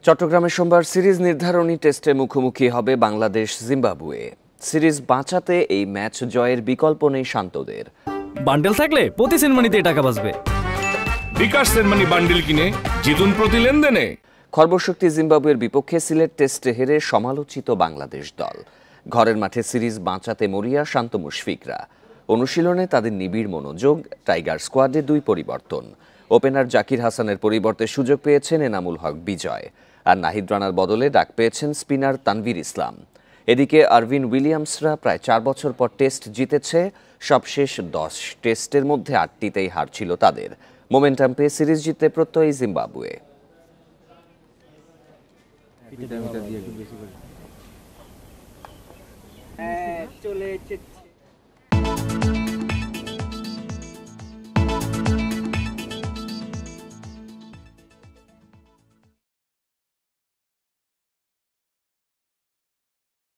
চট্টগ্রামে সোমবার সিরিজ নির্ধারণী টেস্টে মুখোমুখি হবে বাংলাদেশ জিম্বাবুয়ে। সিরিজ বাঁচাতে এই ম্যাচ জয়ের বিকল্প নেই শান্তদের। বান্ডেল থাকলে প্রতি সেনমানিতে টাকা বাঁচবে। বিকাশ সেনমানি বান্ডেল কিনে জিতুন প্রতি লেনদেনে। খর্বশক্তি জিম্বাবুয়ের বিপক্ষে সিলেট টেস্টে হেরে সমালোচিত বাংলাদেশ দল। ঘরের মাঠে সিরিজ বাঁচাতে মরিয়া শান্ত মুশফিকরা। অনুশীলনে তাদের নিবিড় মনোযোগ। টাইগার স্কোয়াডে 2 পরিবর্তন। ওপেনার জাকির হাসানের পরিবর্তে সুযোগ পেয়েছেন এনামুল হক বিজয়, আর নাহিদ রানার বদলে ডাক পেয়েছেন স্পিনার তানভীর ইসলাম। এদিকে আরভিন উইলিয়ামসরা প্রায় 4 বছর পর টেস্ট জিতেছে। সবশেষ 10 টেস্টের মধ্যে 8টিতেই হার ছিল তাদের। মোমেন্টাম পেয়ে সিরিজ জিততে প্রত্যয়ী জিম্বাবুয়ে। চলে